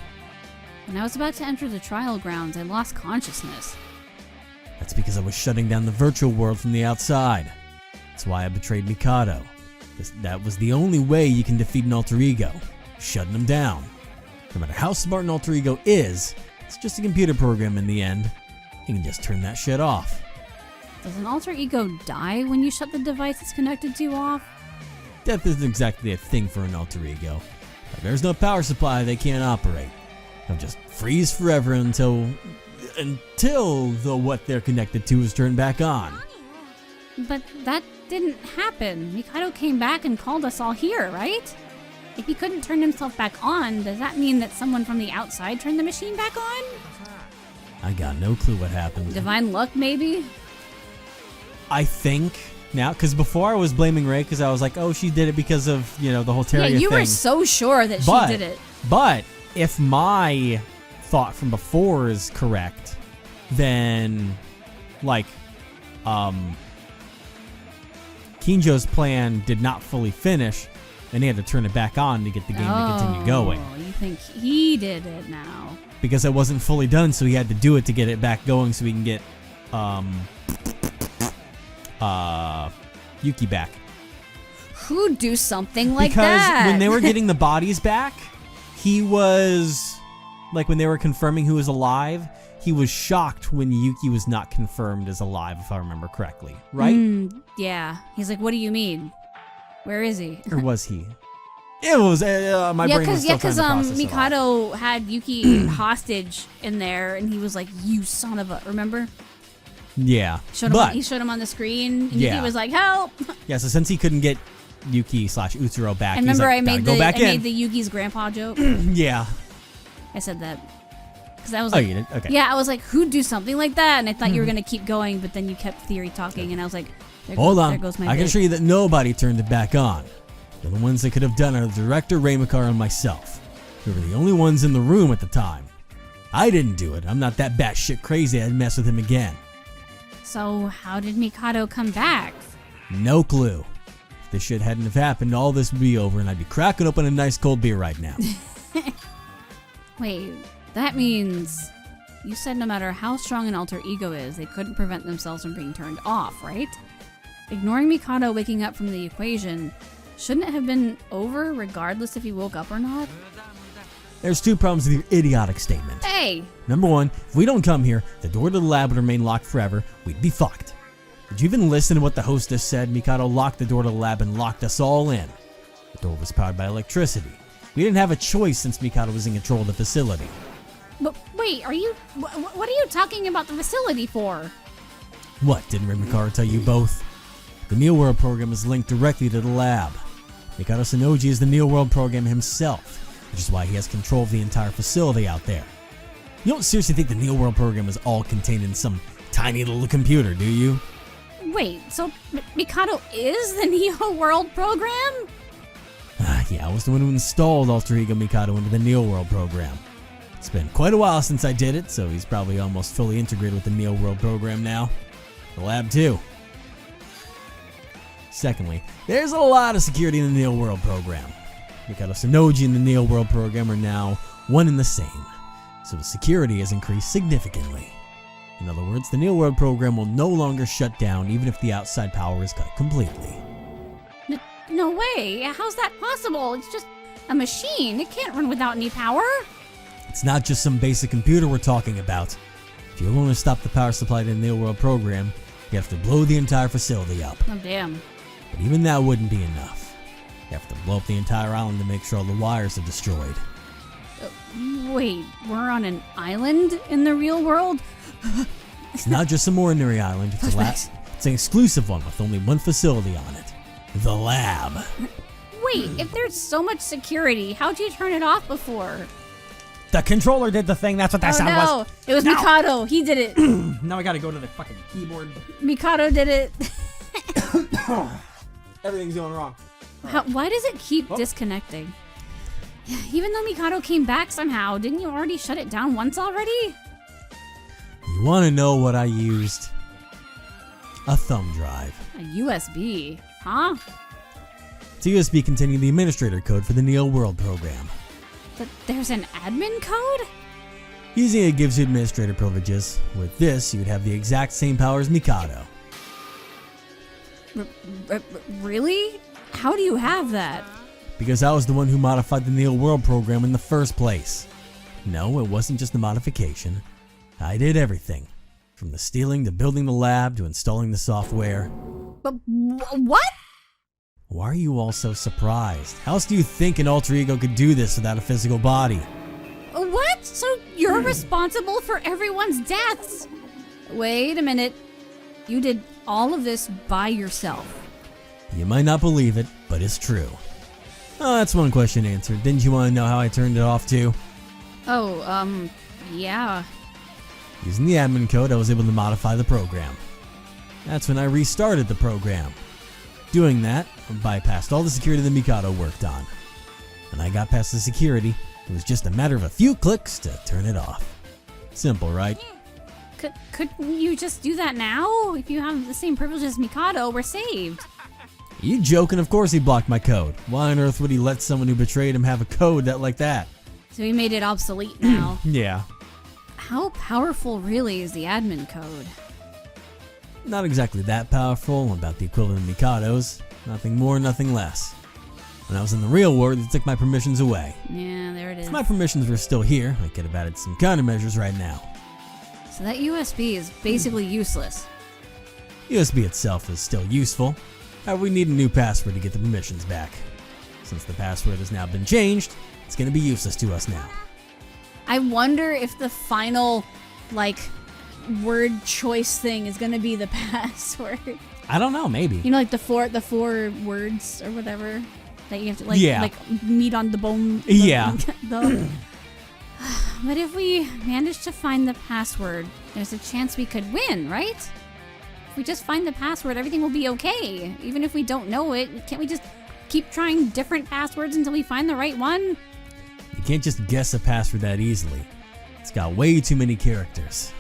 When I was about to enter the trial grounds, I lost consciousness. That's because I was shutting down the virtual world from the outside. That's why I betrayed Mikado. Because that was the only way you can defeat an alter ego. Shutting him down. No matter how smart an alter ego is, it's just a computer program in the end. You can just turn that shit off. Does an alter ego die when you shut the device it's connected to off? Death isn't exactly a thing for an alter ego. If there's no power supply, they can't operate. They'll just freeze forever until the what they're connected to is turned back on. But that didn't happen. Mikado came back and called us all here, right? If he couldn't turn himself back on, does that mean that someone from the outside turned the machine back on? I got no clue what happened. Divine luck, maybe? I think now, because before I was blaming Ray because I was like, oh, she did it because of, the whole Terria thing. Yeah, you were so sure that she did it. But if my thought from before is correct, then, Kinjo's plan did not fully finish, and he had to turn it back on to get the game to continue going. Oh, you think he did it now? Because it wasn't fully done, so he had to do it to get it back going so he can get, Yuki back. Who'd do something like that? Because when they were getting the bodies back, he was, when they were confirming who was alive, he was shocked when Yuki was not confirmed as alive, if I remember correctly. Right? Yeah. He's like, what do you mean? Where is he? Or was he? It was, my brain was still trying to process it all. Mikado had Yuki hostage in there, and he was like, you son of a, remember? Yeah. He showed him on the screen, and Yuki was like, help! Yeah, so since he couldn't get Yuki/Utsuro back, I remember he's like, I made the Yuki's grandpa joke. Yeah. I said that. Because I was like, you did? Okay. Yeah, I was like, who'd do something like that? And I thought you were going to keep going, but then you kept theory talking, and I was like, there goes my I can bit. show you that nobody turned it back on. The only ones that could have done it are the director, Ray Makar, and myself. We were the only ones in the room at the time. I didn't do it. I'm not that batshit crazy I'd mess with him again. So how did Mikado come back? No clue. If this shit hadn't have happened, all this would be over, and I'd be cracking open a nice cold beer right now. Wait, that means you said no matter how strong an alter ego is, they couldn't prevent themselves from being turned off, right? Ignoring Mikado waking up from the equation, shouldn't it have been over regardless if he woke up or not? There's two problems with your idiotic statement. Hey! Number one, if we don't come here, the door to the lab would remain locked forever. We'd be fucked. Did you even listen to what the hostess said? Mikado locked the door to the lab and locked us all in. The door was powered by electricity. We didn't have a choice since Mikado was in control of the facility. But wait, what are you talking about the facility for? What, didn't Ray Mikado tell you both? The Neo World program is linked directly to the lab. Mikado Sonoji is the Neo World program himself, which is why he has control of the entire facility out there. You don't seriously think the Neo World program is all contained in some tiny little computer, do you? Wait, so Mikado is the Neo World program? Yeah, I was the one who installed Alter Ego Mikado into the Neo World program. It's been quite a while since I did it, so he's probably almost fully integrated with the Neo World program now. The lab too. Secondly, there's a lot of security in the Neo World program. Mikado Sonoji and the Neo World program are now one and the same, so the security has increased significantly. In other words, the Neo World program will no longer shut down even if the outside power is cut completely. No way! How's that possible? It's just a machine. It can't run without any power. It's not just some basic computer we're talking about. If you want to stop the power supply to the Neo World program, you have to blow the entire facility up. Oh, damn. But even that wouldn't be enough. You have to blow up the entire island to make sure all the wires are destroyed. Wait, we're on an island in the real world? It's not just some ordinary island. It's an exclusive one with only one facility on it. The lab. Wait, if there's so much security, how'd you turn it off before? The controller did the thing. That's what that sound was. It was Mikado. He did it. Now I gotta go to the fucking keyboard. Mikado did it. Everything's going wrong. Why does it keep disconnecting? Even though Mikado came back somehow, didn't you already shut it down once already? You want to know what I used? A thumb drive. A USB, huh? It's a USB containing the administrator code for the Neo World program. But there's an admin code? Using it gives you administrator privileges. With this, you would have the exact same power as Mikado. Really? How do you have that? Because I was the one who modified the Neo World program in the first place. No, it wasn't just a modification. I did everything. From the stealing to building the lab to installing the software. But what? Why are you all so surprised? How else do you think an alter ego could do this without a physical body? What? So you're responsible for everyone's deaths? Wait a minute. You did all of this by yourself. You might not believe it, but it's true. Oh, that's one question answered. Didn't you want to know how I turned it off too? Oh, yeah. Using the admin code, I was able to modify the program. That's when I restarted the program. Doing that, I bypassed all the security that Mikado worked on. When I got past the security, it was just a matter of a few clicks to turn it off. Simple, right? Couldn't you just do that now? If you have the same privilege as Mikado, we're saved. Are you joking? Of course he blocked my code. Why on earth would he let someone who betrayed him have a code like that? So he made it obsolete now. Yeah. How powerful really is the admin code? Not exactly that powerful, about the equivalent of Mikado's. Nothing more, nothing less. When I was in the real world, they took my permissions away. Yeah, there it is. If my permissions were still here, I could have added some countermeasures right now. So that USB is basically useless. USB itself is still useful. However, we need a new password to get the permissions back. Since the password has now been changed, it's going to be useless to us now. I wonder if the final, word choice thing is going to be the password. I don't know, maybe. You know, the four words or whatever that you have to Yeah. meat on the bone. Yeah. But if we manage to find the password, there's a chance we could win, right? If we just find the password, everything will be okay. Even if we don't know it, can't we just keep trying different passwords until we find the right one? You can't just guess a password that easily. It's got way too many characters.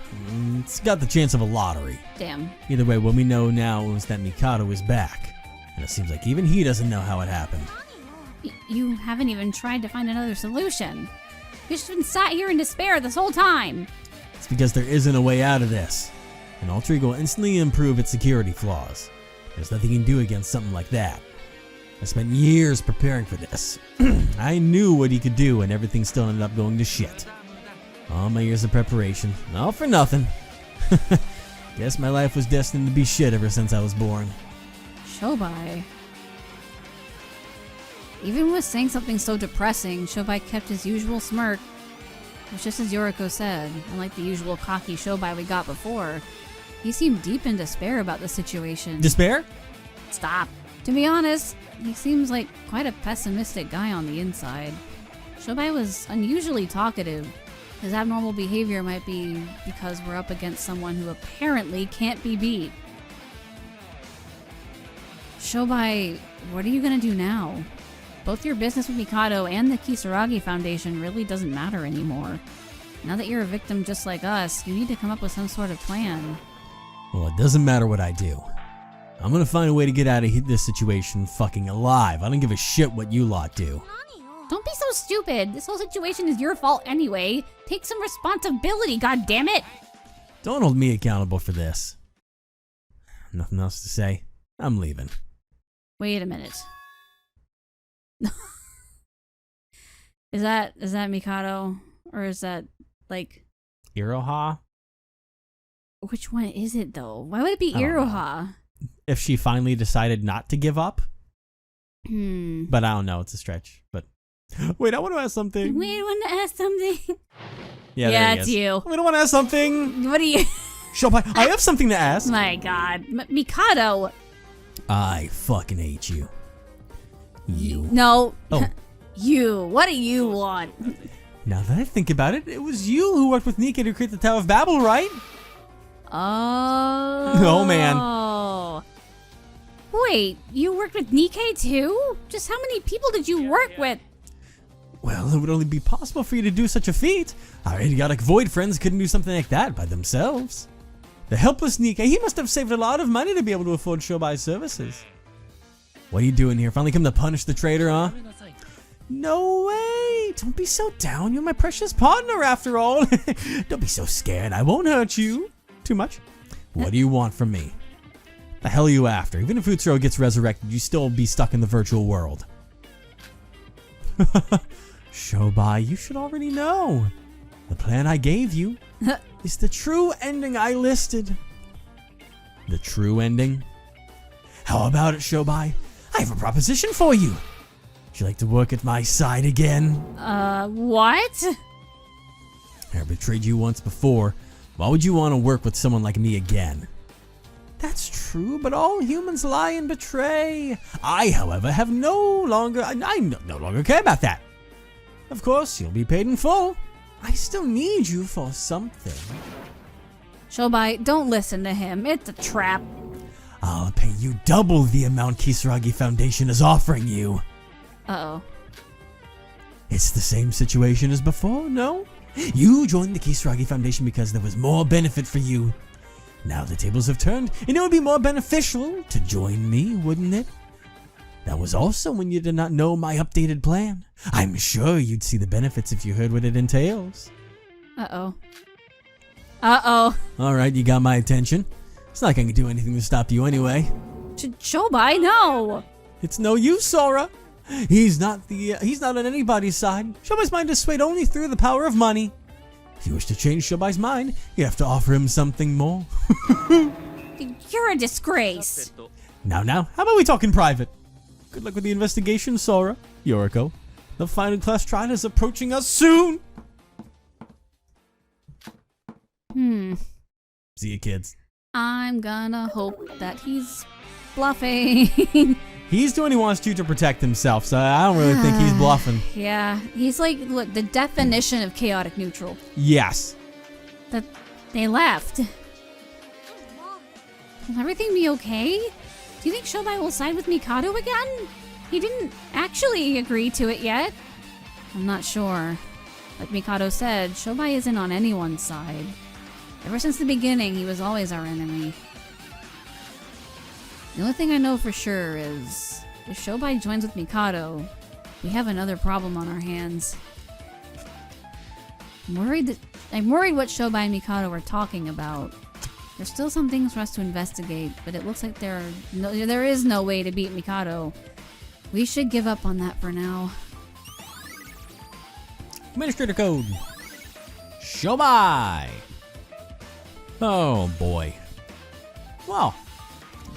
It's got the chance of a lottery. Damn. Either way, what we know now is that Mikado is back. And it seems like even he doesn't know how it happened. You haven't even tried to find another solution. You've just been sat here in despair this whole time. It's because there isn't a way out of this. An alter ego will instantly improve its security flaws. There's nothing you can do against something like that. I spent years preparing for this. I knew what he could do, and everything still ended up going to shit. All my years of preparation, all for nothing. Guess my life was destined to be shit ever since I was born. Shobai. Even with saying something so depressing, Shobai kept his usual smirk. It was just as Yoriko said, unlike the usual cocky Shobai we got before, he seemed deep in despair about the situation. Despair? Stop. To be honest, he seems like quite a pessimistic guy on the inside. Shobai was unusually talkative. His abnormal behavior might be because we're up against someone who apparently can't be beat. Shobai, what are you gonna do now? Both your business with Mikado and the Kisaragi Foundation really doesn't matter anymore. Now that you're a victim just like us, you need to come up with some sort of plan. Well, it doesn't matter what I do. I'm gonna find a way to get out of this situation fucking alive. I don't give a shit what you lot do. Don't be so stupid. This whole situation is your fault anyway. Take some responsibility, goddammit! Don't hold me accountable for this. Nothing else to say. I'm leaving. Wait a minute. Is that Mikado? Or is that, Iroha? Which one is it, though? Why would it be I don't know. Iroha? If she finally decided not to give up? Hmm. But I don't know, it's a stretch. But wait, I want to ask something. Wait, I want to ask something. Yeah, Yeah, there he it's is. you. Wait, I want to ask something. What are you? Shobai, I have something to ask. My god. Mikado! I fucking hate you. You. No. Oh. You. What do you want? Now that I think about it, it was you who worked with Nika to create the Tower of Babel, right? Oh. Oh, man. Wait, you worked with Nikkei too? Just how many people did you work with? Well, it would only be possible for you to do such a feat. Our idiotic void friends couldn't do something like that by themselves. The helpless Nikke, he must have saved a lot of money to be able to afford Shobai's services. What are you doing here? Finally come to punish the traitor, huh? No way! Don't be so down. You're my precious partner after all. Don't be so scared. I won't hurt you too much. What do you want from me? The hell are you after? Even if Utsuro gets resurrected, you still be stuck in the virtual world. Shobai, you should already know. The plan I gave you is the true ending I listed. The true ending? How about it, Shobai? I have a proposition for you. Would you like to work at my side again? What? I betrayed you once before. Why would you want to work with someone like me again? That's true, but all humans lie and betray. I, however, I no longer care about that. Of course, you'll be paid in full. I still need you for something. Shobai, don't listen to him. It's a trap. I'll pay you double the amount Kisaragi Foundation is offering you. Uh-oh. It's the same situation as before, no? You joined the Kisaragi Foundation because there was more benefit for you. Now the tables have turned, and it would be more beneficial to join me, wouldn't it? That was also when you did not know my updated plan. I'm sure you'd see the benefits if you heard what it entails. Uh-oh. Uh-oh. Alright, you got my attention. It's not like I can do anything to stop you anyway. Shobai, no! It's no use, Sora. He's not on anybody's side. Shobai's mind is swayed only through the power of money. If you wish to change Shobai's mind, you have to offer him something more. You're a disgrace. Now, how about we talk in private? Good luck with the investigation, Sora. Yoriko, the final class trial is approaching us soon. See you, kids. I'm gonna hope that he's bluffing. He's doing what he wants to protect himself, so I don't really think he's bluffing. Yeah, he's like, look, the definition of chaotic neutral. Yes. That they left. Will everything be okay? Do you think Shobai will side with Mikado again? He didn't actually agree to it yet. I'm not sure. Like Mikado said, Shobai isn't on anyone's side. Ever since the beginning, he was always our enemy. The only thing I know for sure is, if Shobai joins with Mikado, we have another problem on our hands. I'm worried what Shobai and Mikado are talking about. There's still some things for us to investigate, but it looks like there is no way to beat Mikado. We should give up on that for now. Administrator code. Shobai. Oh boy. Well,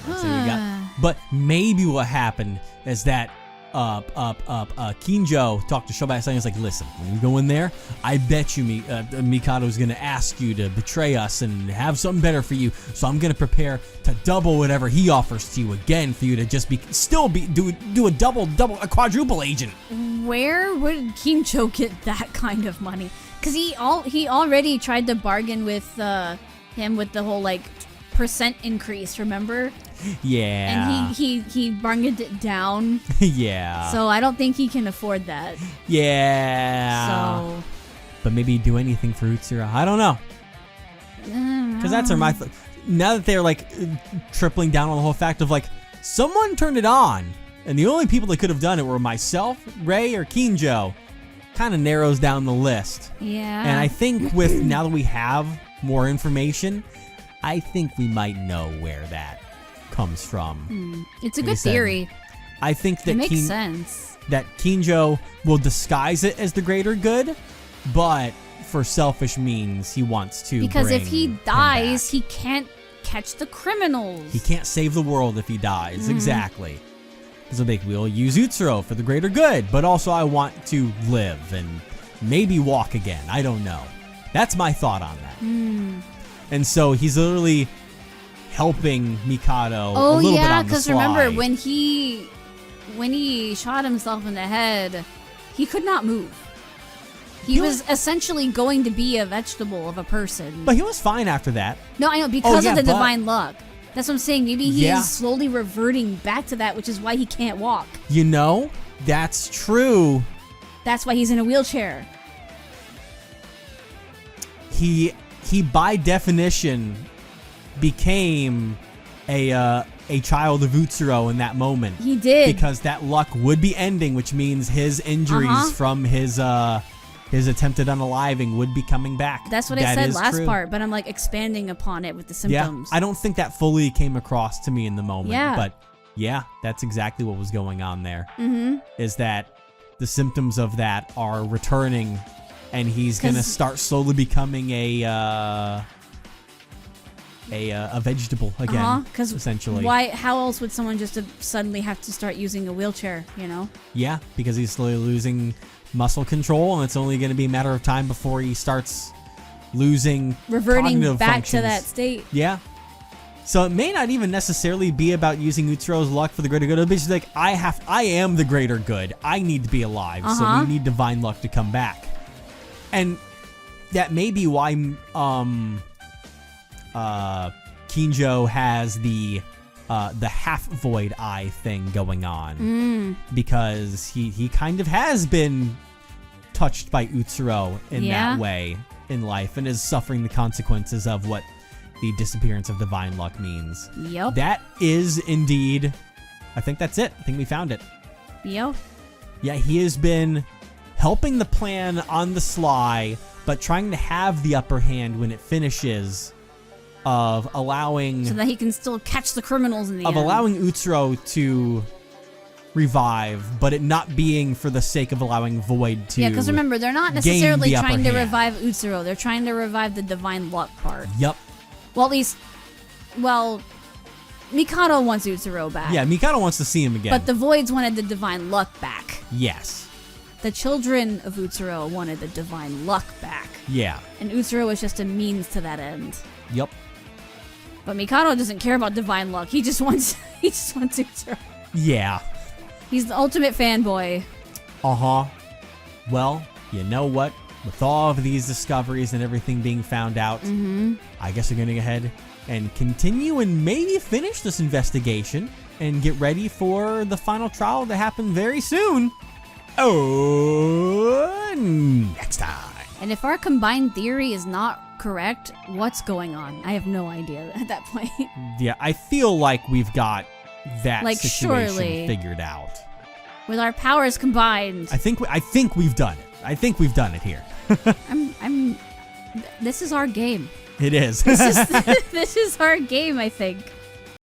let's see what we got. But maybe what happened is that Kinjo talked to Shobai saying, "It's like, listen, when you go in there, I bet you Mikado's gonna ask you to betray us and have something better for you. So I'm gonna prepare to double whatever he offers to you again for you to just do a quadruple agent." Where would Kinjo get that kind of money? Because he already tried to bargain with him with the whole like percent increase, remember? Yeah. And he bargained it down. Yeah. So I don't think he can afford that. Yeah. So. But maybe do anything for Utsura. I don't know. Because that's my now that they're like tripling down on the whole fact of like someone turned it on, and the only people that could have done it were myself, Ray, or Kinjo. Kind of narrows down the list. Yeah. And I think with now that we have more information, I think we might know where that comes from. It's a good theory. I think that it makes sense. That Kinjo will disguise it as the greater good, but for selfish means he wants to. Because if he dies, back. he can't catch the criminals. He can't save the world if he dies. Exactly. So we'll use Utsuro for the greater good, but also I want to live and maybe walk again. I don't know. That's my thought on that. And so he's literally helping Mikado a little bit on the sly. Oh yeah, because remember when he shot himself in the head, he could not move. He was essentially going to be a vegetable of a person. But he was fine after that. No, I know, because of the divine luck. That's what I'm saying. Maybe he's slowly reverting back to that, which is why he can't walk. You know, that's true. That's why he's in a wheelchair. He by definition became a child of Utsuro in that moment. He did. Because that luck would be ending, which means his injuries from his attempted unaliving would be coming back. That's what I said last part, but I'm like expanding upon it with the symptoms. Yeah, I don't think that fully came across to me in the moment. Yeah. But yeah, that's exactly what was going on there. Mm-hmm. Is that the symptoms of that are returning, and he's gonna start slowly becoming a vegetable again. Essentially. Why? How else would someone just suddenly have to start using a wheelchair? You know? Yeah, because he's slowly losing muscle control, and it's only going to be a matter of time before he starts reverting back functions. to that state. Yeah. So it may not even necessarily be about using Utsuro's luck for the greater good. It'll be just like, I am the greater good. I need to be alive, so we need divine luck to come back. And that may be why Kinjo has the half void eye thing going on, because he kind of has been touched by Utsuro in that way in life, and is suffering the consequences of what the disappearance of divine luck means. Yep. That is indeed, I think that's it. I think we found it. Yep. Yeah, he has been helping the plan on the sly, but trying to have the upper hand when it finishes, of allowing... So that he can still catch the criminals in the end. Of allowing Utsuro to revive, but it not being for the sake of allowing Void to... Yeah, because remember, they're not necessarily trying to revive Utsuro. They're trying to revive the divine luck part. Yep. Well, at least... Well, Mikado wants Utsuro back. Yeah, Mikado wants to see him again. But the Voids wanted the divine luck back. Yes. The children of Utsuro wanted the divine luck back. Yeah. And Utsuro was just a means to that end. Yep. But Mikado doesn't care about divine luck. He just wants Utsuro. Yeah. He's the ultimate fanboy. Uh-huh. Well, you know what? With all of these discoveries and everything being found out, I guess we're going to go ahead and continue and maybe finish this investigation and get ready for the final trial to happen very soon. Oh, next time. And if our combined theory is not correct, what's going on? I have no idea at that point. Yeah, I feel like we've got that like, situation surely, figured out. With our powers combined. I think we've done it. I think we've done it here. This is our game. It is. This is our game, I think.